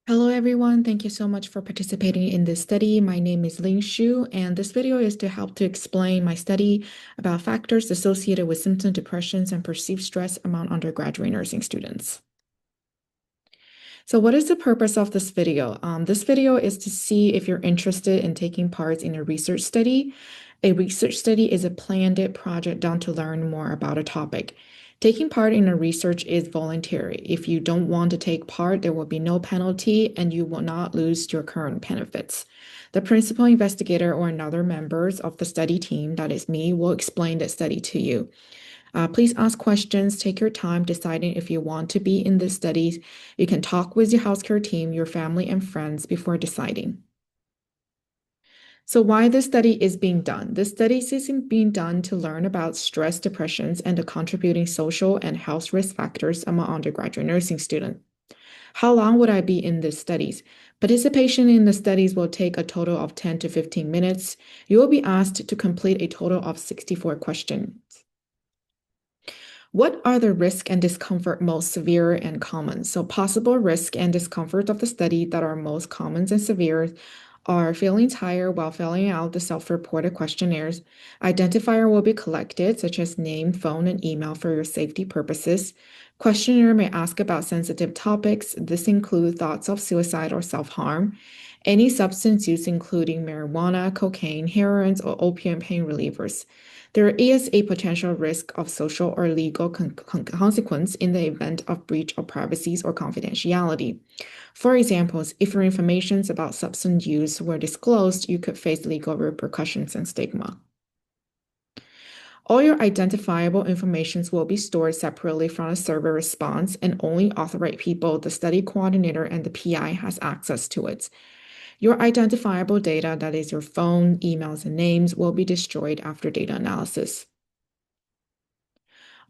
Hello, everyone. Thank you so much for participating in this study. My name is Ling Xu, and this video is to help to explain my study about factors associated with symptom depressions and perceived stress among undergraduate nursing students. So what is the purpose of this video? This video is to see if you're interested in taking part in a research study. A research study is a planned project done to learn more about a topic. Taking part in a research is voluntary. If you don't want to take part, there will be no penalty and you will not lose your current benefits. The principal investigator or another members of the study team, that is me, will explain the study to you. Please ask questions, take your time deciding if you want to be in this study. You can talk with your healthcare team, your family, and friends before deciding. So why this study is being done? This study is being done to learn about stress, depressions, and the contributing social and health risk factors among undergraduate nursing students. How long would I be in these studies? Participation in the studies will take a total of 10 to 15 minutes. You will be asked to complete a total of 64 questions. What are the risk and discomfort most severe and common? So possible risk and discomfort of the study that are most common and severe are feeling tired while filling out the self-reported questionnaires. Identifier will be collected, such as name, phone, and email for your safety purposes. Questionnaire may ask about sensitive topics. This includes thoughts of suicide or self-harm. Any substance use, including marijuana, cocaine, heroin, or opium pain relievers. There is a potential risk of social or legal consequence in the event of breach of privacy or confidentiality. For example, if your information about substance use were disclosed, you could face legal repercussions and stigma. All your identifiable information will be stored separately from a survey response, and only authorized people, the study coordinator, and the PI has access to it. Your identifiable data, that is your phone, emails, and names, will be destroyed after data analysis.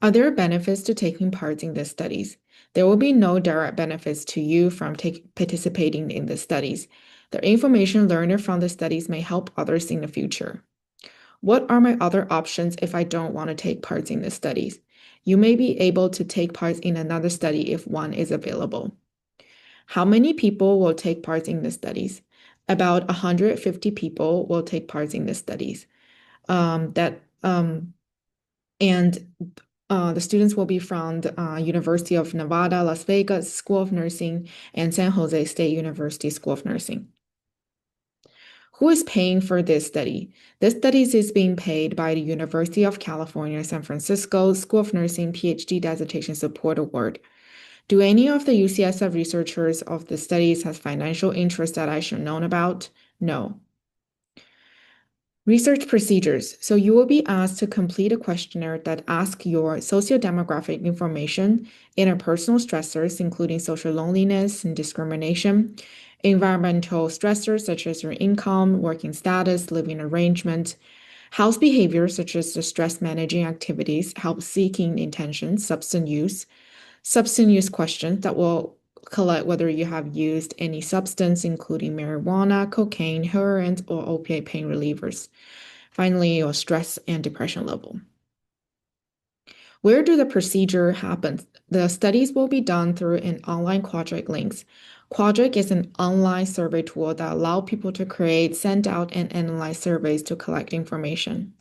Are there benefits to taking part in the studies? There will be no direct benefits to you from participating in the studies. The information learned from the studies may help others in the future. What are my other options if I don't want to take part in the studies? You may be able to take part in another study if one is available. How many people will take part in the studies? About 150 people will take part in the studies. That and The students will be from the University of Nevada, Las Vegas School of Nursing, and San Jose State University School of Nursing. Who is paying for this study? This study is being paid by the University of California, San Francisco School of Nursing PhD Dissertation Support Award. Do any of the UCSF researchers of the studies have financial interest that I should know about? No. Research procedures. So you will be asked to complete a questionnaire that asks your sociodemographic information, interpersonal stressors, including social loneliness and discrimination, environmental stressors such as your income, working status, living arrangement, house behavior such as the stress managing activities, help seeking intentions, substance use questions that will collect whether you have used any substance, including marijuana, cocaine, heroin, or opiate pain relievers. Finally, your stress and depression level. Where do the procedure happen? The studies will be done through an online Quadric links. Quadric is an online survey tool that allows people to create, send out, and analyze surveys to collect information.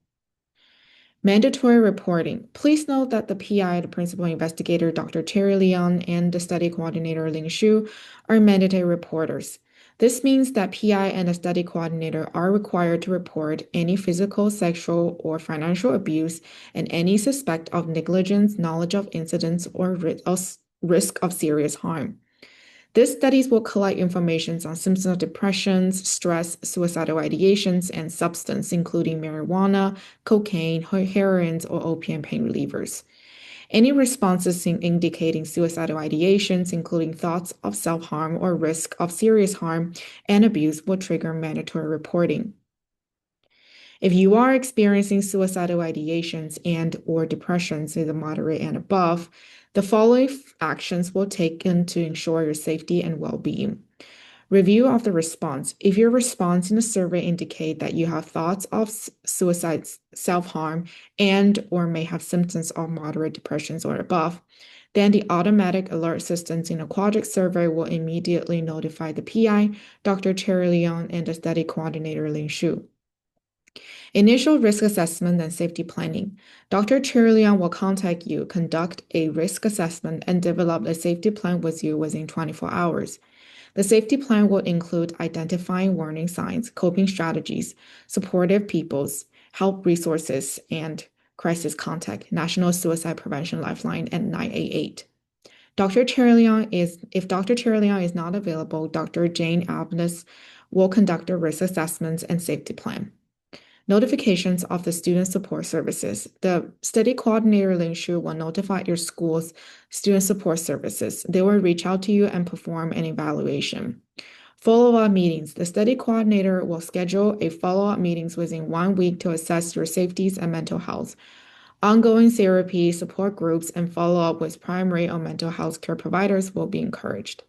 Mandatory reporting. Please note that the PI, the principal investigator, Dr. Terry Leon, and the study coordinator, Ling Xu, are mandatory reporters. This means that PI and the study coordinator are required to report any physical, sexual, or financial abuse and any suspect of negligence, knowledge of incidents, or risk of serious harm. These studies will collect information on symptoms of depression, stress, suicidal ideations, and substance, including marijuana, cocaine, heroin, or opium pain relievers. Any responses indicating suicidal ideations, including thoughts of self-harm or risk of serious harm and abuse, will trigger mandatory reporting. If you are experiencing suicidal ideations and/or depressions in the moderate and above, the following actions will take to ensure your safety and well-being. Review of the response. If your response in the survey indicate that you have thoughts of suicide, self-harm, and/or may have symptoms of moderate depressions or above, Then the automatic alert systems in a Quadric survey will immediately notify the PI, Dr. Cherry Leon, and the study coordinator, Lin Shu. Initial risk assessment and safety planning. Dr. Cherlian will contact you, conduct a risk assessment, and develop a safety plan with you within 24 hours. The safety plan will include identifying warning signs, coping strategies, supportive peoples, help resources, and crisis contact, National Suicide Prevention Lifeline, and 988. If Dr. Cherlian is not available, Dr. Jane Abnes will conduct a risk assessment and safety plan. Notifications of the student support services. The study coordinator Lin Shu will notify your school's student support services. They will reach out to you and perform an evaluation. Follow-up meetings. The study coordinator will schedule a follow-up meetings within 1 week to assess your safeties and mental health. Ongoing therapy, support groups, and follow-up with primary or mental health care providers will be encouraged.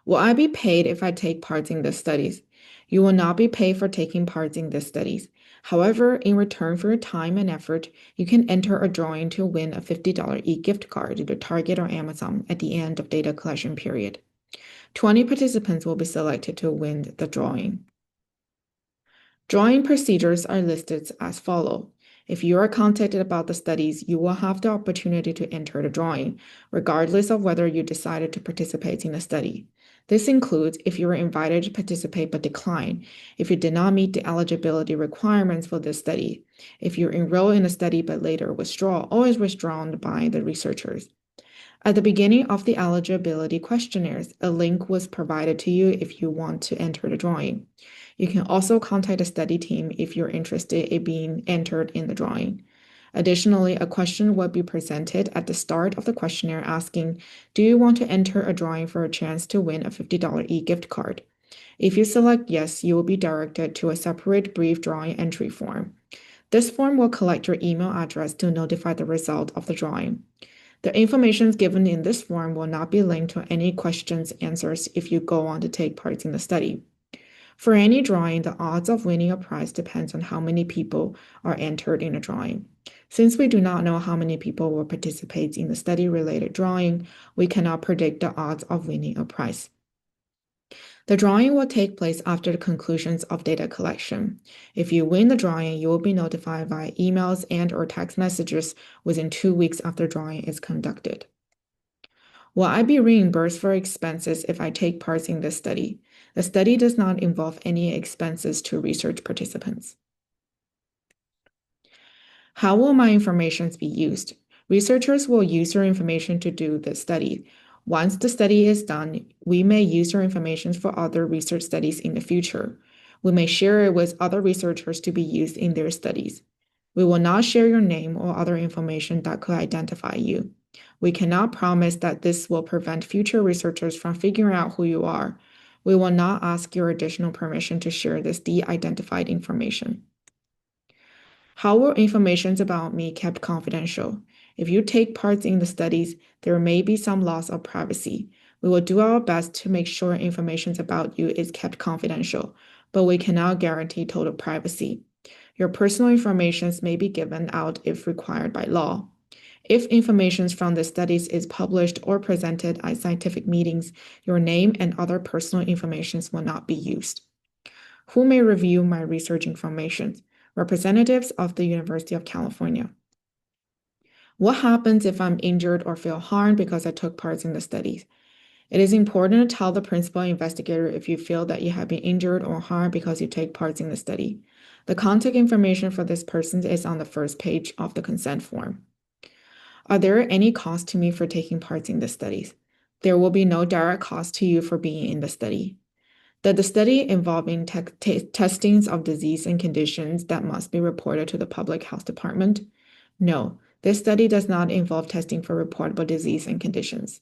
Will I be paid if I take part in the studies? You will not be paid for taking part in the studies. However, in return for your time and effort, you can enter a drawing to win a $50 e-gift card to Target or Amazon at the end of data collection period. 20 participants will be selected to win the drawing. Drawing procedures are listed as follow. If you are contacted about the studies, you will have the opportunity to enter the drawing, regardless of whether you decided to participate in the study. This includes if you were invited to participate but declined, if you did not meet the eligibility requirements for this study, if you enroll in a study but later withdraw or is withdrawn by the researchers. At the beginning of the eligibility questionnaires, a link was provided to you if you want to enter the drawing. You can also contact the study team if you're interested in being entered in the drawing. Additionally, a question will be presented at the start of the questionnaire asking, do you want to enter a drawing for a chance to win a $50 e-gift card? If you select yes, you will be directed to a separate brief drawing entry form. This form will collect your email address to notify the result of the drawing. The information given in this form will not be linked to any questions answers if you go on to take part in the study. For any drawing, the odds of winning a prize depends on how many people are entered in a drawing. Since we do not know how many people will participate in the study-related drawing, we cannot predict the odds of winning a prize. The drawing will take place after the conclusions of data collection. If you win the drawing, you will be notified via emails and/or text messages within 2 weeks after drawing is conducted. Will I be reimbursed for expenses if I take part in this study? The study does not involve any expenses to research participants. How will my information be used? Researchers will use your information to do the study. Once the study is done, we may use your information for other research studies in the future. We may share it with other researchers to be used in their studies. We will not share your name or other information that could identify you. We cannot promise that this will prevent future researchers from figuring out who you are. We will not ask your additional permission to share this de-identified information. How were information about me kept confidential? If you take part in the studies, there may be some loss of privacy. We will do our best to make sure information about you is kept confidential, but we cannot guarantee total privacy. Your personal information may be given out if required by law. If information from the studies is published or presented at scientific meetings, your name and other personal information will not be used. Who may review my research information? Representatives of the University of California. What happens if I'm injured or feel harmed because I took part in the studies? It is important to tell the principal investigator if you feel that you have been injured or harmed because you take part in the study. The contact information for this person is on the first page of the consent form. Are there any costs to me for taking part in the studies? There will be no direct cost to you for being in the study. That the study involving testings of disease and conditions that must be reported to the public health department? No, this study does not involve testing for reportable disease and conditions.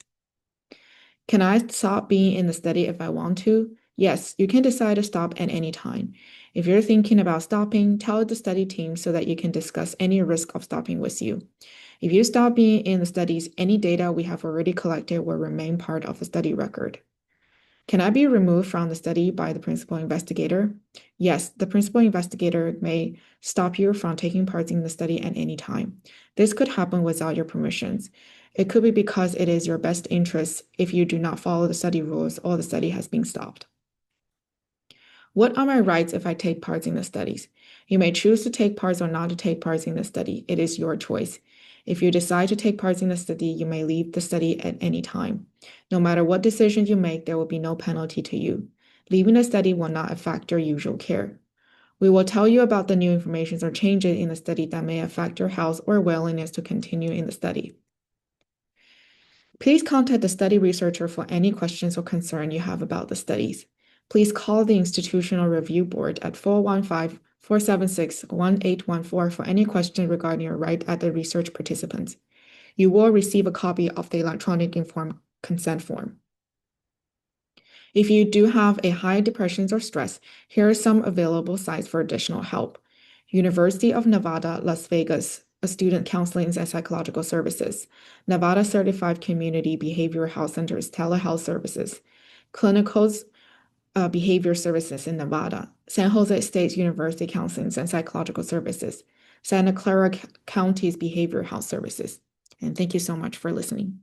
Can I stop being in the study if I want to? Yes, you can decide to stop at any time. If you're thinking about stopping, tell the study team so that you can discuss any risk of stopping with you. If you stop being in the studies, any data we have already collected will remain part of the study record. Can I be removed from the study by the principal investigator? Yes, the principal investigator may stop you from taking part in the study at any time. This could happen without your permissions. It could be because it is your best interest if you do not follow the study rules or the study has been stopped. What are my rights if I take part in the studies? You may choose to take part or not to take part in the study. It is your choice. If you decide to take part in the study, you may leave the study at any time. No matter what decision you make, there will be no penalty to you. Leaving the study will not affect your usual care. We will tell you about the new information or changes in the study that may affect your health or willingness to continue in the study. Please contact the study researcher for any questions or concern you have about the studies. Please call the Institutional Review Board at 415-476-1814 for any questions regarding your right as a research participant. You will receive a copy of the electronic informed consent form. If you do have a high depression or stress, here are some available sites for additional help. University of Nevada, Las Vegas, a student counseling and psychological services. Nevada Certified Community Behavioral Health Centers, telehealth services. Clinicals Behavior Services in Nevada. San Jose State University Counseling and Psychological Services. Santa Clara County's Behavioral Health Services. And thank you so much for listening.